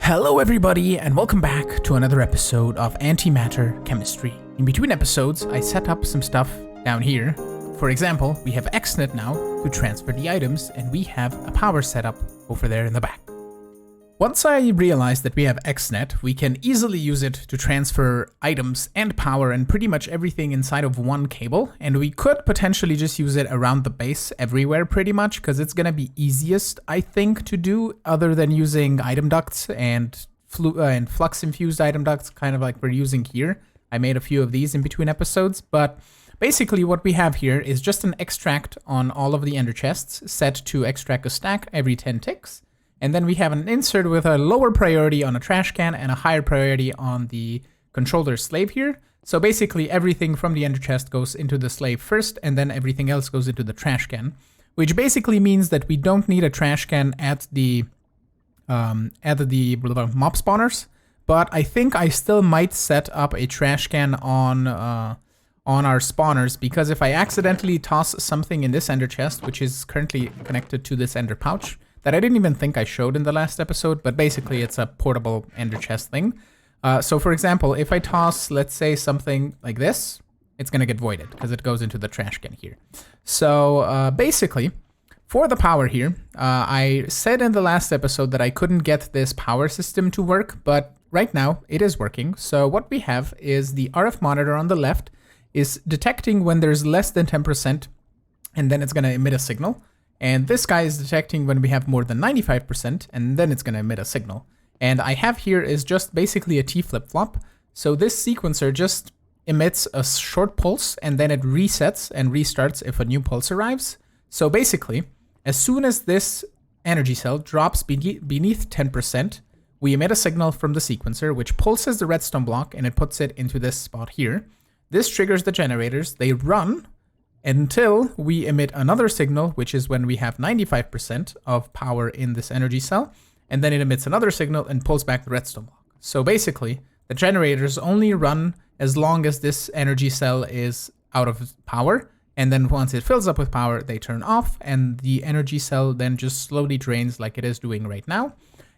Hello everybody and welcome back to another episode of Antimatter Chemistry. In between episodes, I set up some stuff down here. For example, we have Xnet now to transfer the items, and we have a power setup over there in the back. Once I realized that we have Xnet, we can easily use it to transfer items and power and pretty much everything inside of one cable, and we could potentially just use it around the base everywhere pretty much, because it's going to be easiest, I think, to do other than using item ducts and flux-infused item ducts, kind of like we're using here. I made a few of these in between episodes, but basically what we have here is just an extract on all of the ender chests set to extract a stack every 10 ticks. And then we have an insert with a lower priority on a trash can and a higher priority on the controller slave here. So basically everything from the ender chest goes into the slave first, and then everything else goes into the trash can, which basically means that we don't need a trash can at the mob spawners. But I think I still might set up a trash can on our spawners, because if I accidentally toss something in this ender chest, which is currently connected to this ender pouch, that I didn't even think I showed in the last episode, but basically it's a portable ender chest thing. So for example, if I toss, let's say, something like this, it's gonna get voided because it goes into the trash can here. So basically, for the power here, I said in the last episode that I couldn't get this power system to work, but right now it is working. So what we have is the RF monitor on the left is detecting when there's less than 10%, and then it's gonna emit a signal. And this guy is detecting when we have more than 95%, and then it's going to emit a signal. And I have here is just basically a T flip-flop. So this sequencer just emits a short pulse, and then it resets and restarts if a new pulse arrives. So basically, as soon as this energy cell drops beneath 10%, we emit a signal from the sequencer, which pulses the redstone block, and it puts it into this spot here. This triggers the generators. They run until we emit another signal, which is when we have 95% of power in this energy cell, and then it emits another signal and pulls back the redstone block. So basically, the generators only run as long as this energy cell is out of power, and then once it fills up with power, they turn off, and the energy cell then just slowly drains like it is doing right now.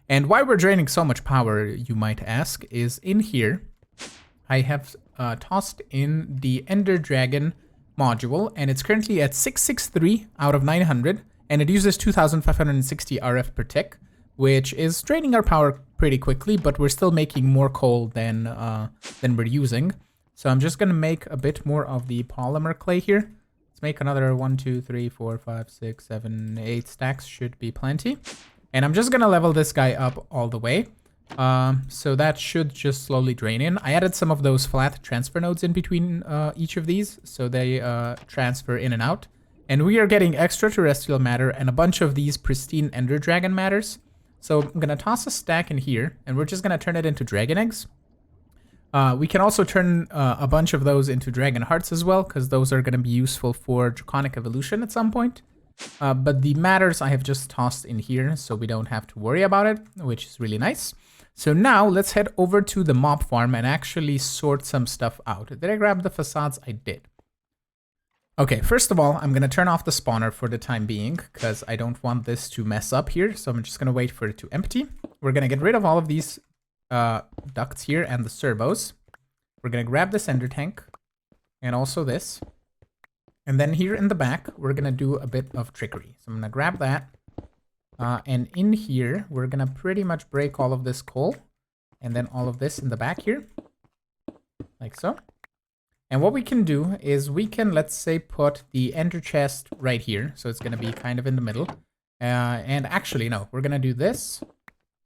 And why we're draining so much power, you might ask, is in here, I have tossed in the Ender Dragon module, and it's currently at 663 out of 900, and it uses 2560 RF per tick, which is draining our power pretty quickly, but we're still making more coal than we're using. So I'm just gonna make a bit more of the polymer clay here. Let's make another 1, 2, 3, 4, 5, 6, 7, 8 stacks, should be plenty. And I'm just gonna level this guy up all the way. So that should just slowly drain in. I added some of those flat transfer nodes in between each of these, so they transfer in and out. And we are getting extraterrestrial matter and a bunch of these pristine Ender Dragon matters. So I'm gonna toss a stack in here, and we're just gonna turn it into dragon eggs. We can also turn a bunch of those into dragon hearts as well, because those are gonna be useful for draconic evolution at some point. But the matters I have just tossed in here, so we don't have to worry about it, which is really nice. So now let's head over to the mob farm and actually sort some stuff out. Did I grab the facades? I did. Okay, first of all, I'm going to turn off the spawner for the time being, because I don't want this to mess up here. So I'm just going to wait for it to empty. We're going to get rid of all of these ducts here and the servos. We're going to grab this ender tank and also this. And then here in the back, we're going to do a bit of trickery. So I'm going to grab that. And in here, we're going to pretty much break all of this coal. And then all of this in the back here. Like so. And what we can do is we can, let's say, put the ender chest right here. So it's going to be kind of in the middle. And actually, no, we're going to do this.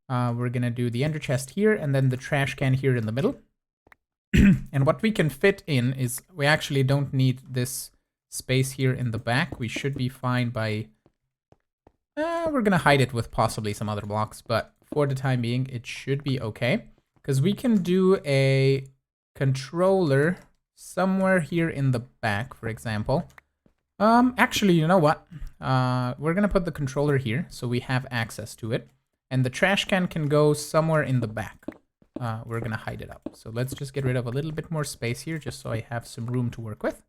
We're going to do the ender chest here and then the trash can here in the middle. And what we can fit in is we actually don't need this space here in the back. We should be fine by... we're going to hide it with possibly some other blocks, but for the time being, it should be okay. Because we can do a controller somewhere here in the back, for example. Actually, you know what? We're going to put the controller here so we have access to it. And the trash can go somewhere in the back. We're going to hide it up. So let's just get rid of a little bit more space here just so I have some room to work with.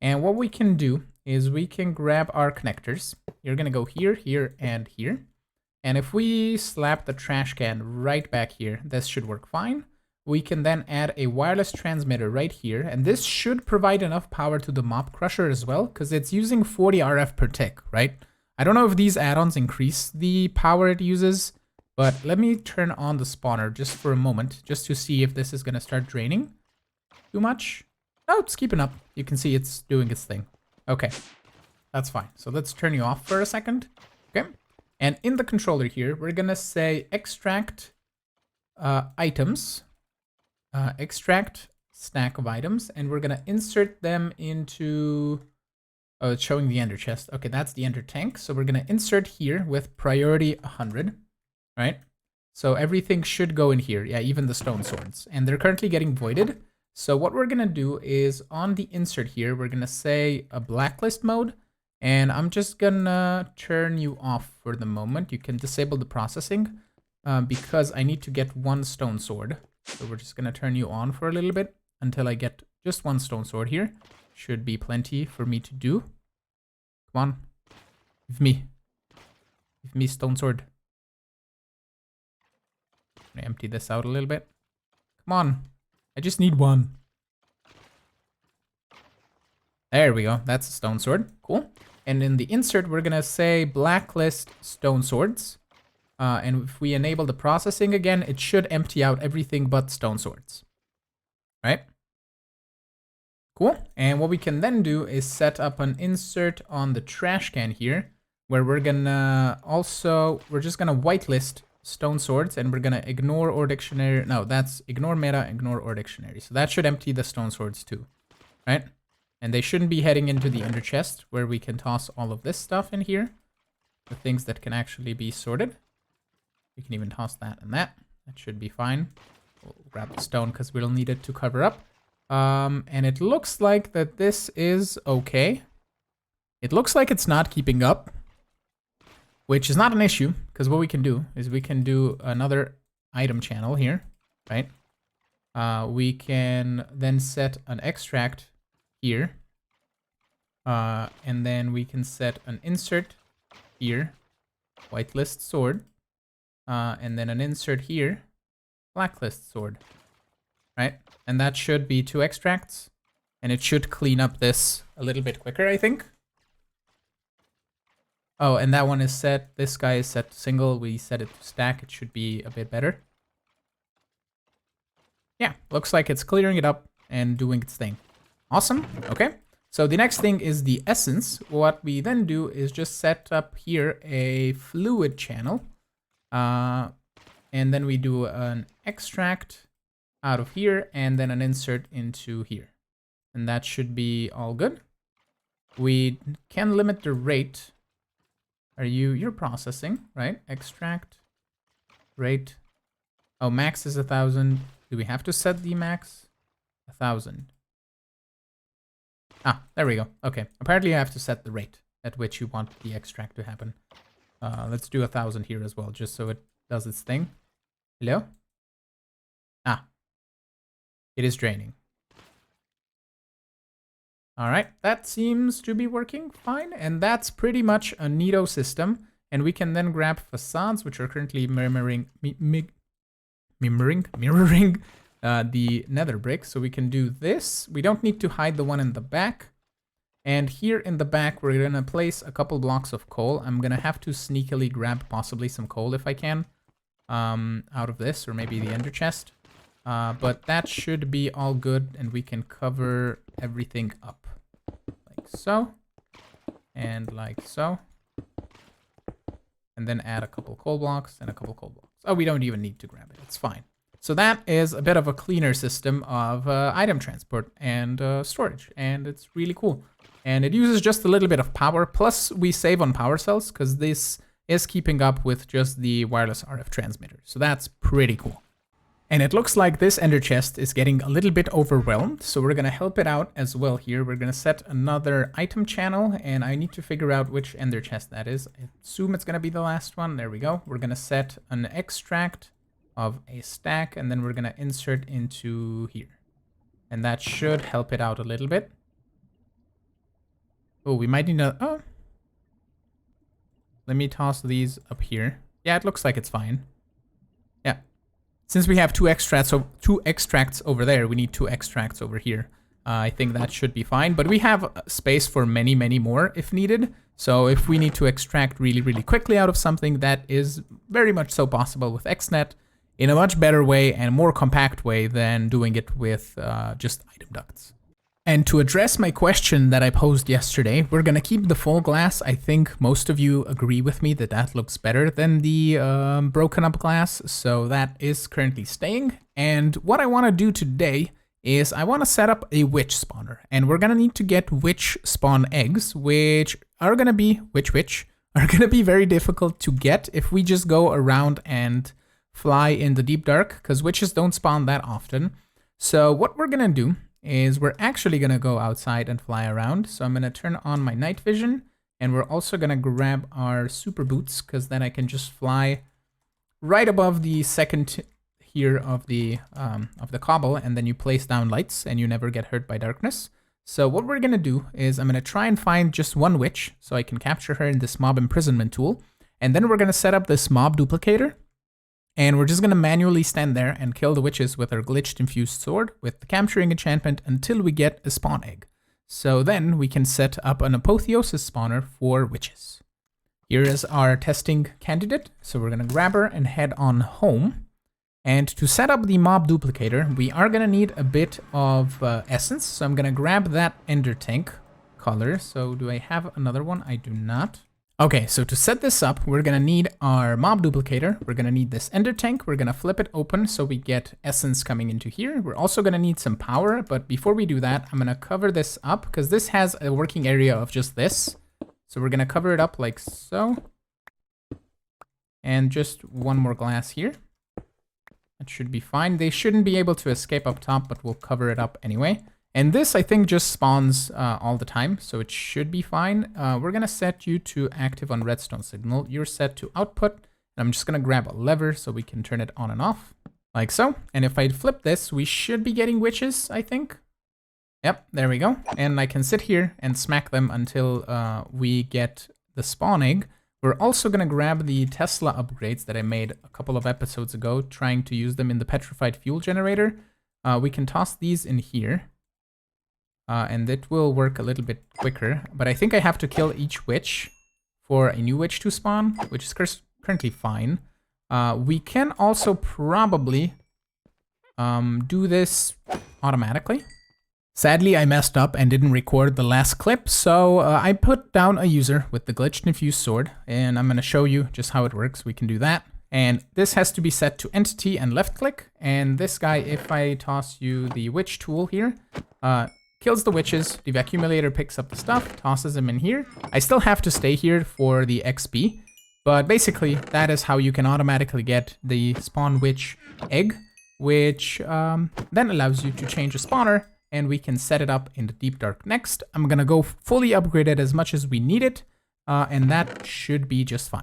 And what we can do is we can grab our connectors. You're going to go here, here, and here. And if we slap the trash can right back here, this should work fine. We can then add a wireless transmitter right here, and this should provide enough power to the mob crusher as well, because it's using 40 RF per tick, right? I don't know if these add-ons increase the power it uses, but let me turn on the spawner just for a moment, just to see if this is going to start draining too much. Oh, it's keeping up. You can see it's doing its thing. Okay, that's fine. So let's turn you off for a second. Okay, and in the controller here, we're going to say extract items. Extract stack of items, and we're gonna insert them into, oh, it's showing the ender chest. Okay, that's the ender tank. So we're gonna insert here with priority 100, right? So everything should go in here. Yeah, even the stone swords, and they're currently getting voided. So what we're gonna do is on the insert here, we're gonna say a blacklist mode, and I'm just gonna turn you off for the moment. You can disable the processing because I need to get one stone sword. So we're just going to turn you on for a little bit until I get just one stone sword here. Should be plenty for me to do. Come on. Give me. Give me stone sword. I'm going to empty this out a little bit. Come on. I just need one. There we go. That's a stone sword. Cool. And in the insert, we're going to say blacklist stone swords. And if we enable the processing again, it should empty out everything but stone swords. Right? Cool. And what we can then do is set up an insert on the trash can here, where we're gonna also, we're just gonna whitelist stone swords, and we're gonna ignore or dictionary. No, that's ignore meta, ignore or dictionary. So that should empty the stone swords too. Right? And they shouldn't be heading into the ender chest, where we can toss all of this stuff in here. The things that can actually be sorted. We can even toss that and that. That should be fine. We'll grab the stone because we'll need it to cover up. And it looks like that this is okay. It looks like it's not keeping up, which is not an issue, because what we can do is we can do another item channel here, right? We can then set an extract here. And then we can set an insert here, whitelist sword. And then an insert here, blacklist sword, right? And that should be 2 extracts, and it should clean up this a little bit quicker, I think. Oh, and that one is set, this guy is set to single, we set it to stack, it should be a bit better. Yeah, looks like it's clearing it up and doing its thing. Awesome, okay. So the next thing is the essence. What we then do is just set up here a fluid channel. And then we do an extract out of here and then an insert into here. And that should be all good. We can limit the rate. You're processing, right? Extract, rate. Oh, max is 1,000. Do we have to set the max? 1,000. Ah, there we go. Okay. Apparently you have to set the rate at which you want the extract to happen. Let's do 1,000 here as well, just so it does its thing. Hello? Ah. It is draining. Alright, that seems to be working fine, and that's pretty much a neato system. And we can then grab facades, which are currently mirroring the nether brick. So we can do this. We don't need to hide the one in the back. And here in the back, we're going to place a couple blocks of coal. I'm going to have to sneakily grab possibly some coal if I can out of this, or maybe the ender chest. But that should be all good, and we can cover everything up. Like so. And like so. And then add a couple coal blocks and a couple coal blocks. Oh, we don't even need to grab it. It's fine. So that is a bit of a cleaner system of item transport and storage. And it's really cool. And it uses just a little bit of power. Plus, we save on power cells because this is keeping up with just the wireless RF transmitter. So that's pretty cool. And it looks like this ender chest is getting a little bit overwhelmed. So we're going to help it out as well here. We're going to set another item channel. And I need to figure out which ender chest that is. I assume it's going to be the last one. There we go. We're going to set an extract of a stack. And then we're going to insert into here. And that should help it out a little bit. Oh, we might need a... Oh. Let me toss these up here Yeah, it looks like it's fine. Yeah. Since we have two extracts over there, we need 2 extracts over here. I think that should be fine, but we have space for many, many more if needed. So if we need to extract really, really quickly out of something, that is very much so possible with Xnet in a much better way and more compact way than doing it with just item ducts. And to address my question that I posed yesterday, we're going to keep the full glass. I think most of you agree with me that that looks better than the broken up glass. So that is currently staying. And what I want to do today is I want to set up a witch spawner. And we're going to need to get witch spawn eggs, which are going to be, are going to be very difficult to get if we just go around and fly in the deep dark, because witches don't spawn that often. So what we're going to do is we're actually going to go outside and fly around. So I'm going to turn on my night vision, and we're also going to grab our super boots, because then I can just fly right above the second here of the cobble, and then you place down lights and you never get hurt by darkness. So what we're going to do is I'm going to try and find just one witch so I can capture her in this mob imprisonment tool. And then we're going to set up this mob duplicator. And we're just going to manually stand there and kill the witches with our glitched infused sword with the capturing enchantment until we get a spawn egg. So then we can set up an apotheosis spawner for witches. Here is our testing candidate. So we're going to grab her and head on home. And to set up the mob duplicator, we are going to need a bit of essence. So I'm going to grab that ender tank color. So do I have another one? I do not. Okay, so to set this up, we're going to need our mob duplicator. We're going to need this ender tank. We're going to flip it open so we get essence coming into here. We're also going to need some power, but before we do that, I'm going to cover this up because this has a working area of just this. So we're going to cover it up like so. And just one more glass here. That should be fine. They shouldn't be able to escape up top, but we'll cover it up anyway. And this, I think, just spawns all the time, so it should be fine. We're going to set you to active on redstone signal. You're set to output. And I'm just going to grab a lever so we can turn it on and off, like so. And if I flip this, we should be getting witches, I think. Yep, there we go. And I can sit here and smack them until we get the spawn egg. We're also going to grab the Tesla upgrades that I made a couple of episodes ago, trying to use them in the petrified fuel generator. We can toss these in here. And it will work a little bit quicker, but I think I have to kill each witch for a new witch to spawn, which is currently fine. We can also probably do this automatically. Sadly, I messed up and didn't record the last clip, so I put down a user with the glitched infused sword, and I'm going to show you just how it works. We can do that. And this has to be set to entity and left click, and this guy, if I toss you the witch tool here, kills the witches, the accumulator picks up the stuff, tosses them in here. I still have to stay here for the XP, but basically that is how you can automatically get the spawn witch egg, which then allows you to change a spawner, and we can set it up in the deep dark next. I'm gonna go fully upgrade it as much as we need it, and that should be just fine.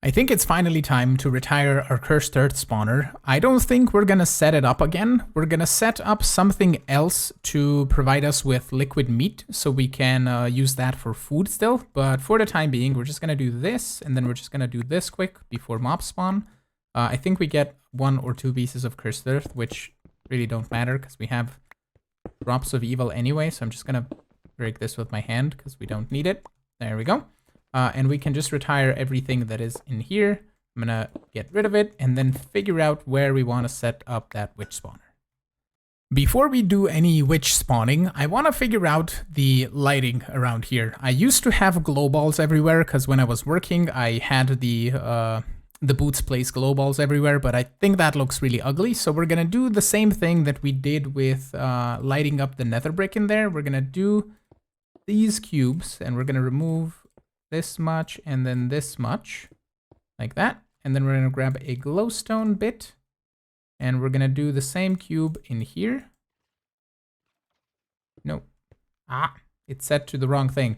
I think it's finally time to retire our cursed earth spawner. I don't think we're gonna set it up again. We're gonna set up something else to provide us with liquid meat so we can use that for food still. But for the time being, we're just gonna do this, and then we're just gonna do this quick before mob spawn. I think we get 1 or 2 pieces of cursed earth, which really don't matter because we have drops of evil anyway. So I'm just gonna break this with my hand because we don't need it. There we go. And we can just retire everything that is in here. I'm gonna get rid of it and then figure out where we want to set up that witch spawner. Before we do any witch spawning, I want to figure out the lighting around here. I used to have glow balls everywhere because when I was working, I had the boots place glow balls everywhere, but I think that looks really ugly. So we're gonna do the same thing that we did with lighting up the nether brick in there. We're gonna do these cubes, and we're gonna remove this much and then this much, like that. And then we're gonna grab a glowstone bit, and we're gonna do the same cube in here. Nope. It's set to the wrong thing.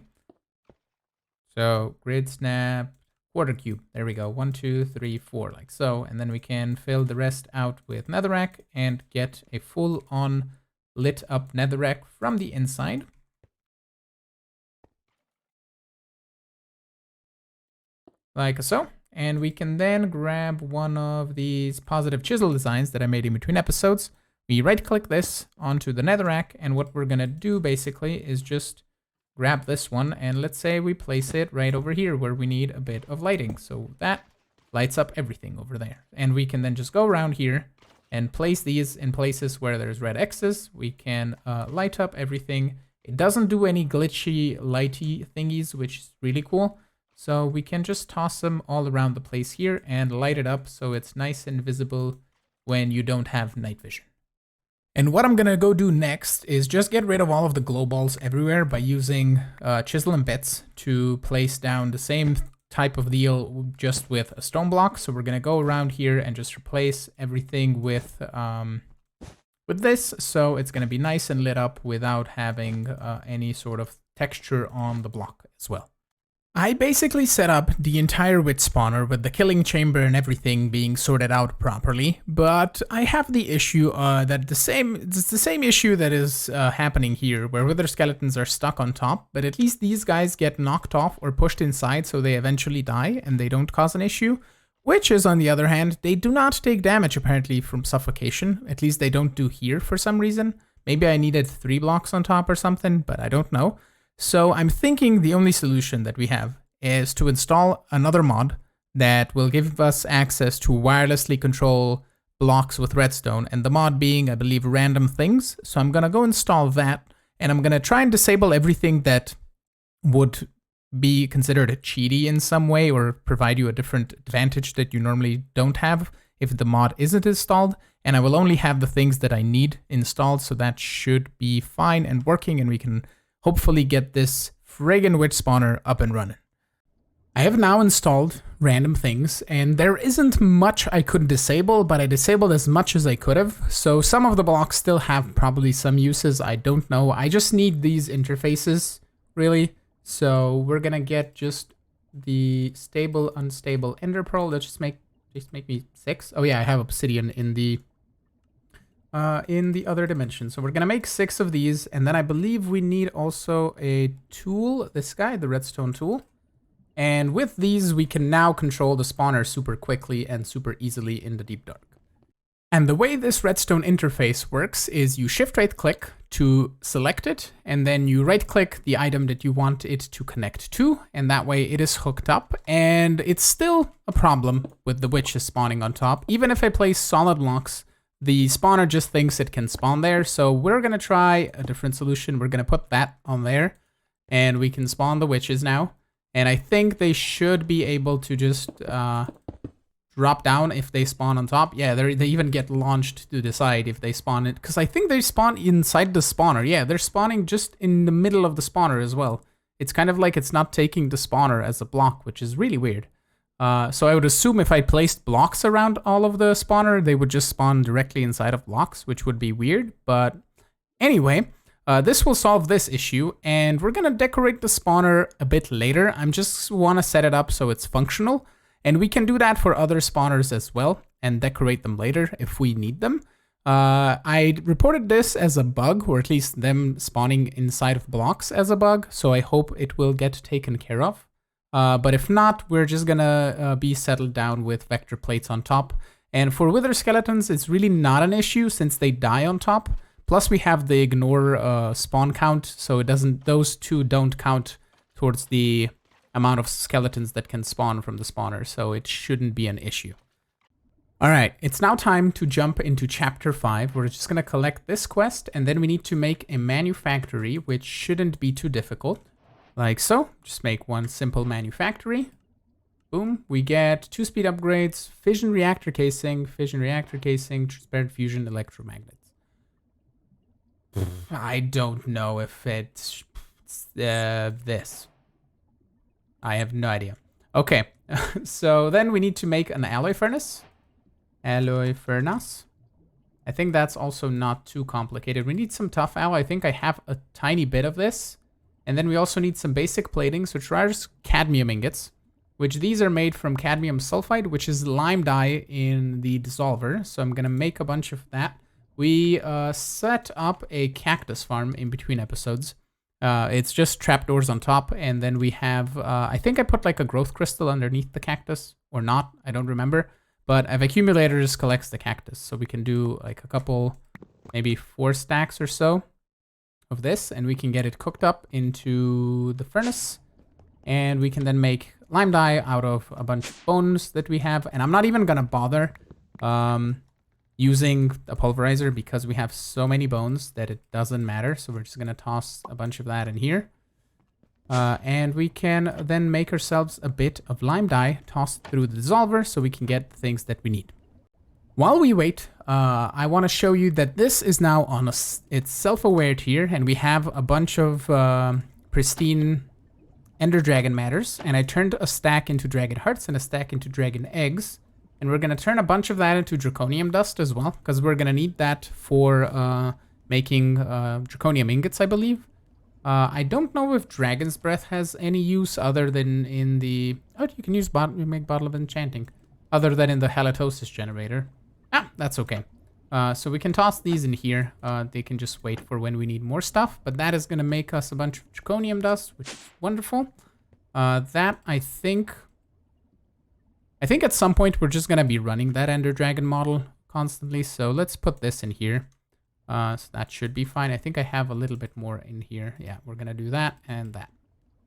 So grid snap, quarter cube. There we go. 1, 2, 3, 4, like so. And then we can fill the rest out with netherrack and get a full on lit up netherrack from the inside. Like so. and we can then grab one of these positive chisel designs that I made in between episodes. We right click this onto the netherrack, and what we're gonna do basically is just grab this one, and let's say we place it right over here where we need a bit of lighting. So that lights up everything over there. And we can then just go around here and place these in places where there's red X's. We can light up everything. It doesn't do any glitchy, lighty thingies, which is really cool. So we can just toss them all around the place here and light it up so it's nice and visible when you don't have night vision. And what I'm gonna go do next is just get rid of all of the glow balls everywhere by using chisel and bits to place down the same type of deal just with a stone block. So we're gonna go around here and just replace everything with this, so it's gonna be nice and lit up without having any sort of texture on the block as well. I basically set up the entire witch spawner with the killing chamber and everything being sorted out properly, but I have the issue that it's the same issue that is happening here, where wither skeletons are stuck on top, but at least these guys get knocked off or pushed inside so they eventually die and they don't cause an issue. Witches, on the other hand, they do not take damage apparently from suffocation, at least they don't do here for some reason. Maybe I needed 3 blocks on top or something, but I don't know. So I'm thinking the only solution that we have is to install another mod that will give us access to wirelessly control blocks with redstone, and the mod being, I believe, random things. So I'm gonna go install that, and I'm gonna try and disable everything that would be considered cheaty in some way or provide you a different advantage that you normally don't have if the mod isn't installed, and I will only have the things that I need installed, so that should be fine and working, and we can hopefully get this friggin' witch spawner up and running. I have now installed random things, and there isn't much I could disable, but I disabled as much as I could have. So some of the blocks still have probably some uses, I don't know. I just need these interfaces, really. So we're gonna get just the stable, unstable ender pearl. Let's just make me 6. Oh yeah, I have obsidian in the other dimension. So we're gonna make 6 of these, and then I believe we need also a tool, this guy, the redstone tool. And with these, we can now control the spawner super quickly and super easily in the deep dark. And the way this redstone interface works is you shift right click to select it, and then you right click the item that you want it to connect to, and that way it is hooked up. And it's still a problem with the witches spawning on top. Even if I place solid blocks, the spawner just thinks it can spawn there. So we're gonna try a different solution. We're gonna put that on there, and we can spawn the witches now. And I think they should be able to just drop down if they spawn on top. Yeah, they even get launched to decide if they spawn it, because I think they spawn inside the spawner. Yeah, they're spawning just in the middle of the spawner as well. It's kind of like it's not taking the spawner as a block, which is really weird. So I would assume if I placed blocks around all of the spawner, they would just spawn directly inside of blocks, which would be weird. But anyway, this will solve this issue, and we're gonna decorate the spawner a bit later. I just wanna set it up so it's functional, and we can do that for other spawners as well and decorate them later if we need them. I reported this as a bug, or at least them spawning inside of blocks as a bug, so I hope it will get taken care of. But if not, we're just gonna be settled down with vector plates on top. And for wither skeletons, it's really not an issue since they die on top. Plus we have the ignore spawn count, so it doesn't; those two don't count towards the amount of skeletons that can spawn from the spawner, so it shouldn't be an issue. All right, it's now time to jump into chapter 5. We're just gonna collect this quest, and then we need to make a manufactory, which shouldn't be too difficult. Like so, just make one simple manufactory. Boom, we get 2 speed upgrades, fission reactor casing, transparent fusion, electromagnets. I don't know if it's this. I have no idea. Okay, so then we need to make an alloy furnace. I think that's also not too complicated. We need some tough alloy. I think I have a tiny bit of this. And then we also need some basic platings, which are cadmium ingots, which these are made from cadmium sulfide, which is lime dye in the dissolver. So I'm gonna make a bunch of that. We set up a cactus farm in between episodes. It's just trapdoors on top, and then we have, I think I put like a growth crystal underneath the cactus, or not, I don't remember. But a accumulator just collects the cactus, so we can do like a couple, maybe 4 stacks or so of this, and we can get it cooked up into the furnace, and we can then make lime dye out of a bunch of bones that we have. And I'm not even gonna bother using a pulverizer because we have so many bones that it doesn't matter. So we're just gonna toss a bunch of that in here. And we can then make ourselves a bit of lime dye tossed through the dissolver so we can get the things that we need. While we wait, I want to show you that this is now on it's self-aware tier, and we have a bunch of pristine Ender Dragon matters, and I turned a stack into dragon hearts and a stack into dragon eggs, and we're going to turn a bunch of that into draconium dust as well, because we're going to need that for making draconium ingots, I believe. I don't know if Dragon's Breath has any use other than in the... Oh, you can use you make Bottle of Enchanting. Other than in the halitosis generator. That's okay. So we can toss these in here. They can just wait for when we need more stuff. But that is going to make us a bunch of draconium dust, which is wonderful. That, I think at some point we're just going to be running that Ender Dragon model constantly. So let's put this in here. So that should be fine. I think I have a little bit more in here. Yeah, we're going to do that and that.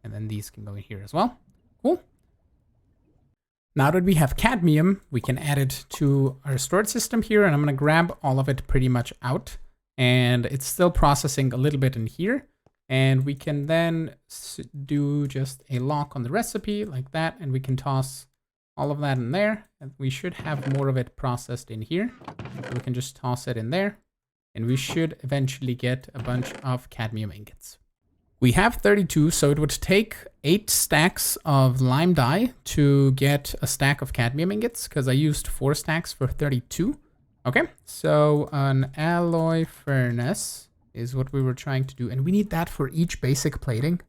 And then these can go in here as well. Cool. Now that we have cadmium, we can add it to our storage system here. And I'm going to grab all of it pretty much out. And it's still processing a little bit in here. And we can then do just a lock on the recipe like that. And we can toss all of that in there. And we should have more of it processed in here. So we can just toss it in there. And we should eventually get a bunch of cadmium ingots. We have 32, so it would take 8 stacks of lime dye to get a stack of cadmium ingots, because I used 4 stacks for 32. Okay, so an alloy furnace is what we were trying to do, and we need that for each basic plating.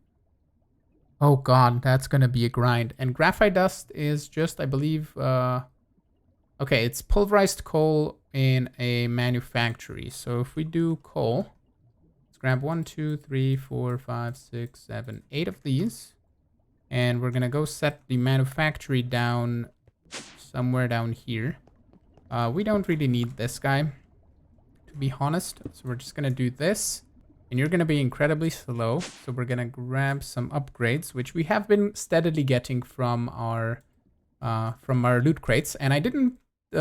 Oh god, that's gonna be a grind. And graphite dust is just, I believe, okay, it's pulverized coal in a manufactory. So if we do coal, let's grab 1, 2, 3, 4, 5, 6, 7, 8 of these. And we're gonna go set the manufactory down somewhere down here. We don't really need this guy, to be honest. So we're just gonna do this. And you're gonna be incredibly slow. So we're gonna grab some upgrades, which we have been steadily getting from our loot crates. And I didn't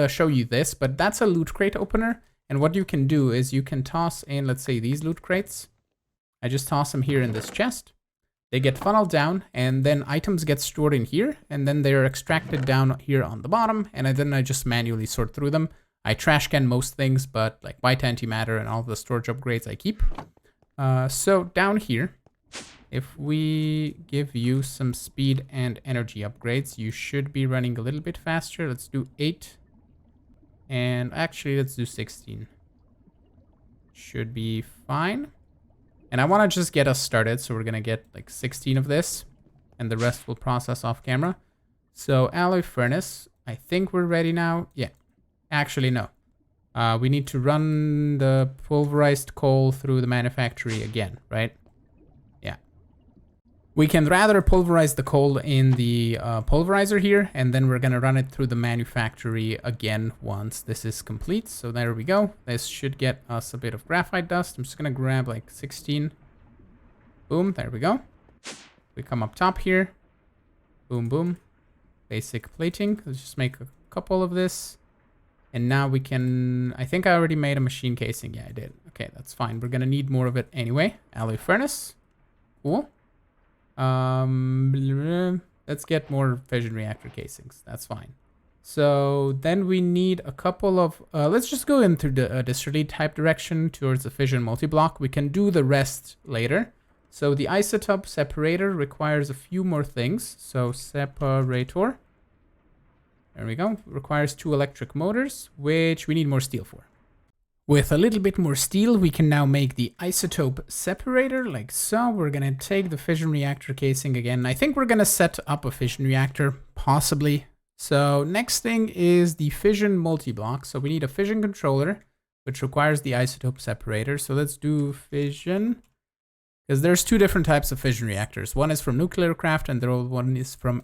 show you this, but that's a loot crate opener. And what you can do is you can toss in, let's say, these loot crates. I just toss them here in this chest. They get funneled down, and then items get stored in here, and then they're extracted down here on the bottom, and then I just manually sort through them. I trash can most things, but like white antimatter and all the storage upgrades I keep. So down here, if we give you some speed and energy upgrades, you should be running a little bit faster. Let's do 8. And actually, let's do 16. Should be fine. And I want to just get us started. So we're going to get like 16 of this. And the rest will process off camera. So alloy furnace. I think we're ready now. Yeah. Actually, no. We need to run the pulverized coal through the manufactory again, right? Yeah. We can rather pulverize the coal in the pulverizer here, and then we're going to run it through the manufactory again once this is complete. So there we go. This should get us a bit of graphite dust. I'm just going to grab like 16. Boom, there we go. We come up top here. Boom, boom. Basic plating. Let's just make a couple of this. And now we can... I think I already made a machine casing. Yeah, I did. Okay, that's fine. We're going to need more of it anyway. Alloy furnace. Cool. Let's get more fission reactor casings. That's fine. So then we need a couple of, let's just go into the distillery type direction towards the fission multi-block. We can do the rest later. So the isotope separator requires a few more things. So separator, there we go, requires 2 electric motors, which we need more steel for. With a little bit more steel, we can now make the isotope separator, like so. We're going to take the fission reactor casing again. I think we're going to set up a fission reactor, possibly. So next thing is the fission multi-block. So we need a fission controller, which requires the isotope separator. So let's do fission. Because there's two different types of fission reactors. One is from nuclear craft and the other one is from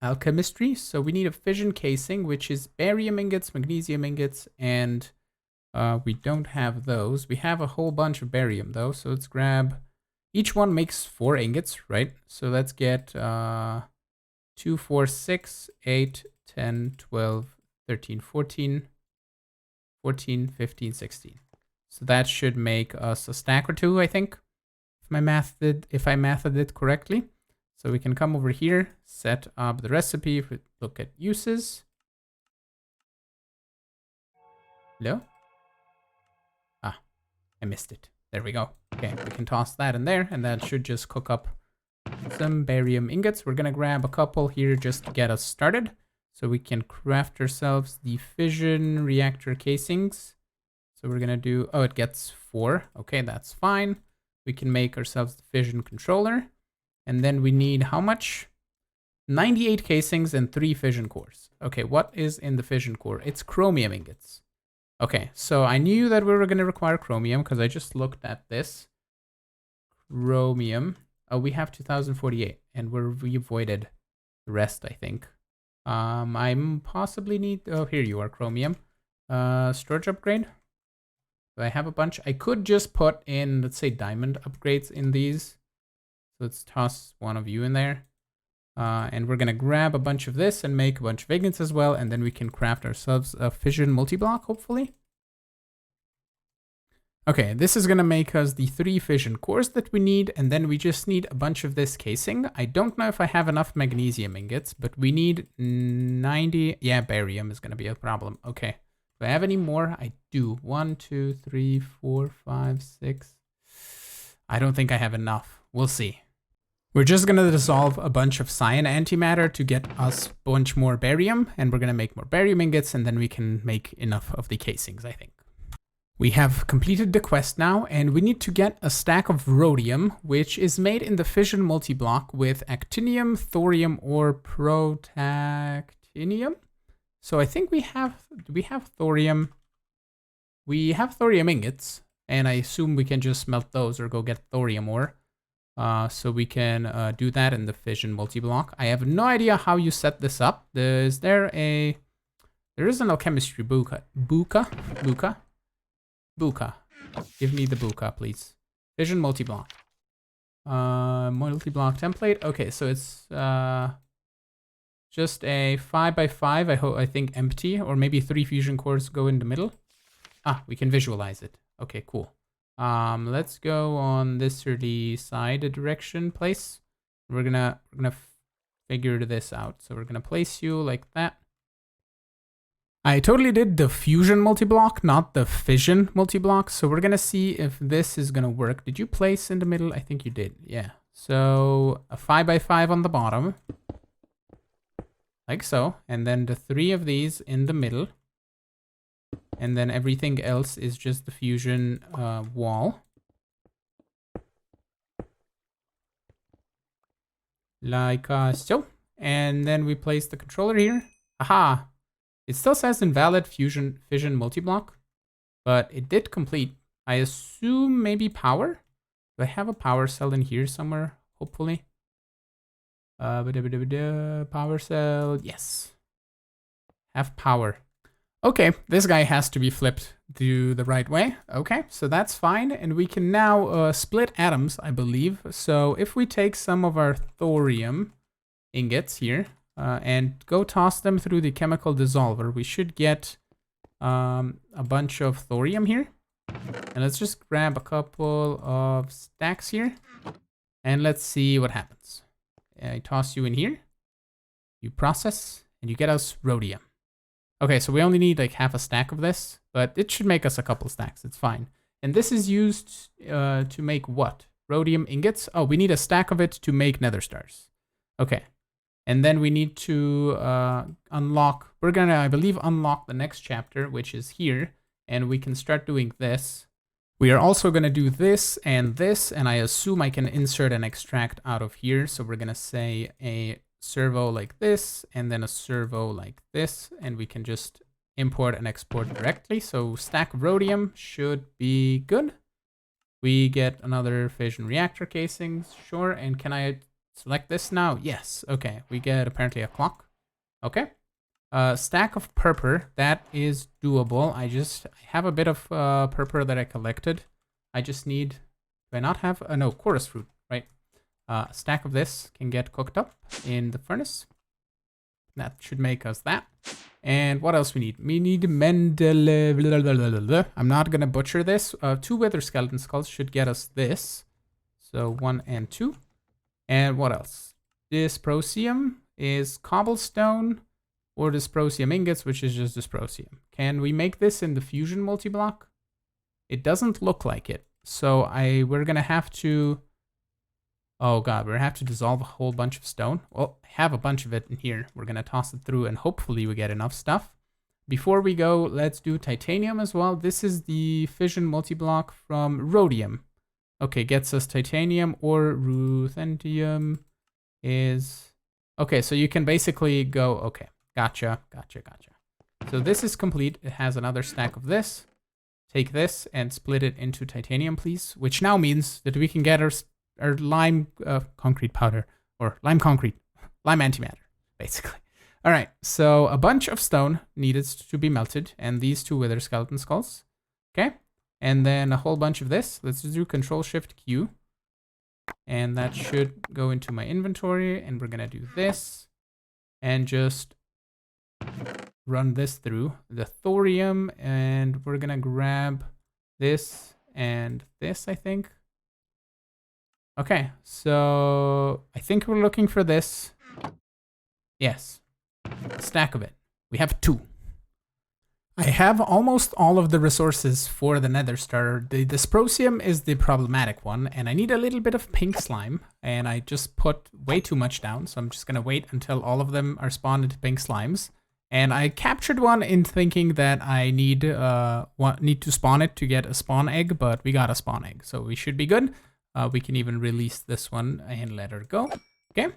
alchemistry. So we need a fission casing, which is barium ingots, magnesium ingots, and we don't have those. We have a whole bunch of barium though. So let's grab, each one makes 4 ingots, right? So let's get 2, 4, 6, 8, 10, 12, 13, 14, 14, 15, 16. So that should make us a stack or 2, I think. If I mathed it correctly. So we can come over here, set up the recipe, look at uses. Hello? Ah, I missed it. There we go. Okay, we can toss that in there, and that should just cook up some barium ingots. We're gonna grab a couple here just to get us started. So we can craft ourselves the fission reactor casings. So we're gonna do, oh, it gets 4. Okay, that's fine. We can make ourselves the fission controller. And then we need how much? 98 casings and 3 fission cores. Okay, what is in the fission core? It's chromium ingots. Okay, so I knew that we were going to require chromium because I just looked at this. Chromium. Oh, we have 2048 and we avoided the rest, I think. I possibly need, oh, here you are, chromium. Storage upgrade. So I have a bunch. I could just put in, let's say, diamond upgrades in these. So let's toss one of you in there. And we're going to grab a bunch of this and make a bunch of ingots as well. And then we can craft ourselves a fission multi-block, hopefully. Okay, this is going to make us the 3 fission cores that we need. And then we just need a bunch of this casing. I don't know if I have enough magnesium ingots, but we need 90. Yeah, barium is going to be a problem. Okay. Do I have any more? I do. 1, 2, 3, 4, 5, 6. I don't think I have enough. We'll see. We're just going to dissolve a bunch of cyan antimatter to get us a bunch more barium. And we're going to make more barium ingots. And then we can make enough of the casings, I think. We have completed the quest now. And we need to get a stack of rhodium, which is made in the fission multi-block with actinium, thorium, or protactinium. So I think we have thorium. We have thorium ingots, and I assume we can just melt those or go get thorium ore. So we can do that in the fission multi-block. I have no idea how you set this up. There is an alchemistry buka. Give me the buka, please. Fission multi-block. Multi-block template. Okay, so it's just a 5x5, I think empty, or maybe 3 fusion cores go in the middle. Ah, we can visualize it. Okay, cool. Let's go on this early side direction place. We're gonna figure this out. So we're gonna place you like that. I totally did the fusion multi-block, not the fission multi-block. So we're gonna see if this is gonna work. Did you place in the middle? I think you did. Yeah. So a 5x5 on the bottom. Like so, and then the 3 of these in the middle. And then everything else is just the fusion wall. Like so. And then we place the controller here. Aha! It still says invalid fission multi-block, but it did complete. I assume maybe power? Do I have a power cell in here somewhere? Hopefully. Power cell, yes. Have power. Okay, this guy has to be flipped to the right way. Okay, so that's fine. And we can now split atoms, I believe. So if we take some of our thorium ingots here and go toss them through the chemical dissolver, we should get a bunch of thorium here. And let's just grab a couple of stacks here. And let's see what happens. I toss you in here, you process, and you get us rhodium. Okay, so we only need like half a stack of this, but it should make us a couple stacks. It's fine. And this is used to make what? Rhodium ingots? Oh, we need a stack of it to make nether stars. Okay. And then we need to unlock, we're gonna, I believe, unlock the next chapter, which is here. And we can start doing this. We are also going to do this, and I assume I can insert and extract out of here. So we're going to say a servo like this, and then a servo like this, and we can just import and export directly. So stack of rhodium should be good. We get another fission reactor casings, sure. And can I select this now? Yes. Okay, we get apparently a clock. Okay. Stack of purpur, that is doable. I have a bit of purpur that I collected. I just need, do I not have, no, chorus fruit, right? A stack of this can get cooked up in the furnace. That should make us that. And what else we need? We need I'm not going to butcher this. 2 wither skeleton skulls should get us this. So 1 and 2. And what else? Dysprosium is cobblestone or dysprosium ingots, which is just dysprosium. Can we make this in the fusion multi-block? It doesn't look like it. So we're going to have to... Oh god, we're going to have to dissolve a whole bunch of stone. Well, I have a bunch of it in here. We're going to toss it through and hopefully we get enough stuff. Before we go, let's do titanium as well. This is the fission multi-block from rhodium. Okay, gets us titanium or ruthenium is... Okay, so you can basically go... Okay, gotcha. So this is complete. It has another stack of this. Take this and split it into titanium, please. Which now means that we can get our lime concrete powder, or lime antimatter, basically. All right, so a bunch of stone needed to be melted, and these 2 wither skeleton skulls. Okay, and then a whole bunch of this. Let's do Control-Shift-Q, and that should go into my inventory, and we're gonna do this, and just run this through the thorium, and we're gonna grab this and this, I think. Okay, so I think we're looking for this. Yes, a stack of it. We have 2. I have almost all of the resources for the Nether star. The dysprosium is the problematic one, and I need a little bit of pink slime, and I just put way too much down, so I'm just gonna wait until all of them are spawned into pink slimes. And I captured one in thinking that I need to spawn it to get a spawn egg, but we got a spawn egg, so we should be good. We can even release this one and let her go. Okay,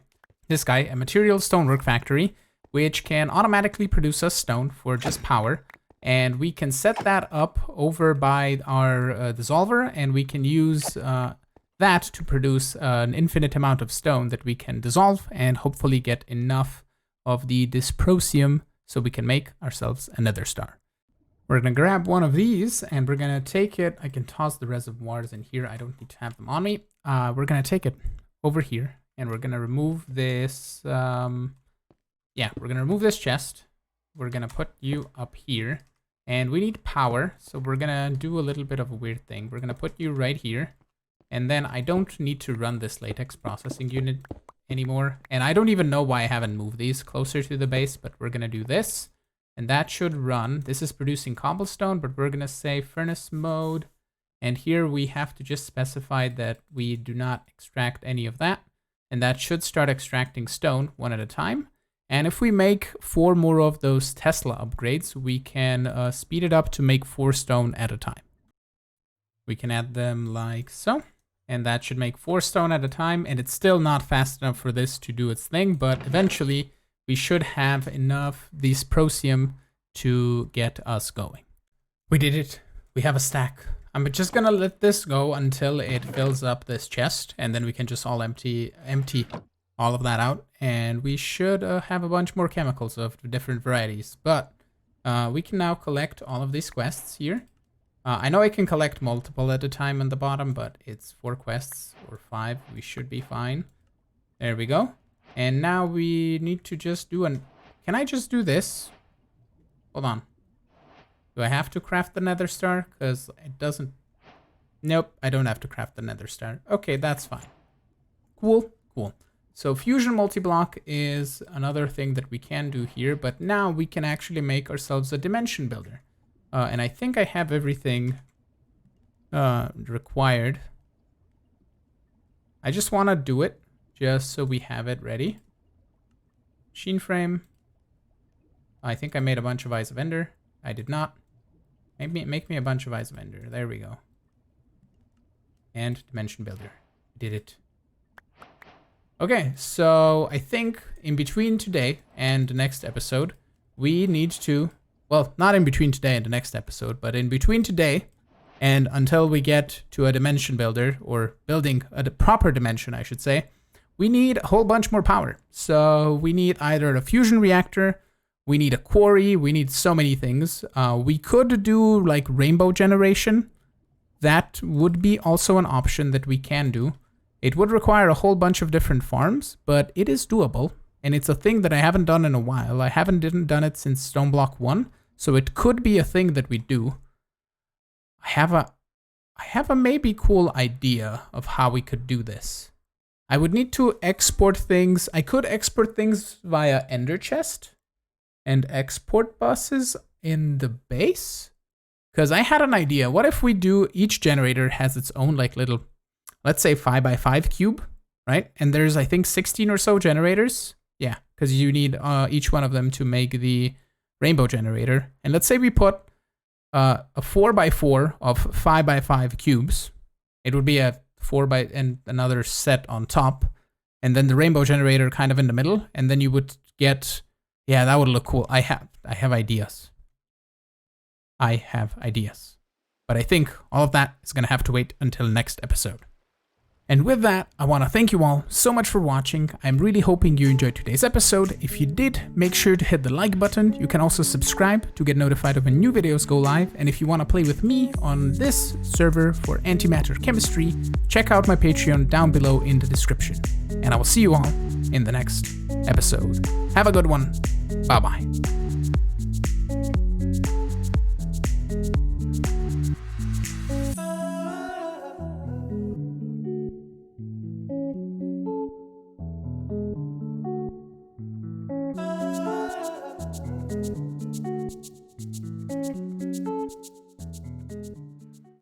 this guy, a material stonework factory, which can automatically produce us stone for just power. And we can set that up over by our dissolver, and we can use that to produce an infinite amount of stone that we can dissolve and hopefully get enough of the dysprosium so we can make ourselves a Nether star. We're going to grab one of these and we're going to take it. I can toss the reservoirs in here. I don't need to have them on me. We're going to take it over here and we're going to remove this. We're going to remove this chest. We're going to put you up here and we need power. So we're going to do a little bit of a weird thing. We're going to put you right here. And then I don't need to run this latex processing unit anymore. And I don't even know why I haven't moved these closer to the base, but we're going to do this. And that should run. This is producing cobblestone, but we're going to say furnace mode. And here we have to just specify that we do not extract any of that. And that should start extracting stone one at a time. And if we make 4 more of those Tesla upgrades, we can speed it up to make 4 stone at a time. We can add them like so. And that should make 4 stone at a time. And it's still not fast enough for this to do its thing, but eventually we should have enough dysprosium to get us going. We did it. We have a stack. I'm just gonna let this go until it fills up this chest, and then we can just all empty all of that out, and we should have a bunch more chemicals of different varieties. But we can now collect all of these quests here. I know I can collect multiple at a time on the bottom, but it's 4 quests or 5. We should be fine. There we go. And now we need to just do can I just do this? Hold on. Do I have to craft the Nether star? Because it doesn't... Nope, I don't have to craft the Nether star. Okay, that's fine. Cool. So fusion multi-block is another thing that we can do here, but now we can actually make ourselves a dimension builder. And I think I have everything required. I just want to do it just so we have it ready. Machine frame. I think I made a bunch of Eyes of Ender. I did not. Make me a bunch of Eyes of Ender. There we go. And dimension builder. Did it. Okay, so I think in between today and the next episode, we need to... Well, not in between today and the next episode, but in between today And until we get to a dimension builder, or building a proper dimension, I should say, we need a whole bunch more power. So we need either a fusion reactor, we need a quarry, we need so many things. We could do like rainbow generation. That would be also an option that we can do. It would require a whole bunch of different farms, but it is doable. And it's a thing that I haven't done in a while. I didn't done it since Stone Block 1, so it could be a thing that we do. I have a maybe cool idea of how we could do this. I would need to export things. I could export things via Ender Chest and export buses in the base. Because I had an idea. What if we do each generator has its own like little, let's say 5x5 cube, right? And there's I think 16 or so generators. Yeah, because you need each one of them to make the rainbow generator. And let's say we put a 4x4 of 5x5 cubes. It would be a 4x and another set on top, and then the rainbow generator kind of in the middle, and then you would get, yeah, that would look cool. I have ideas. But I think all of that is gonna have to wait until next episode. And with that, I want to thank you all so much for watching. I'm really hoping you enjoyed today's episode. If you did, make sure to hit the like button. You can also subscribe to get notified of when new videos go live. And if you want to play with me on this server for Antimatter Chemistry, check out my Patreon down below in the description. And I will see you all in the next episode. Have a good one. Bye-bye.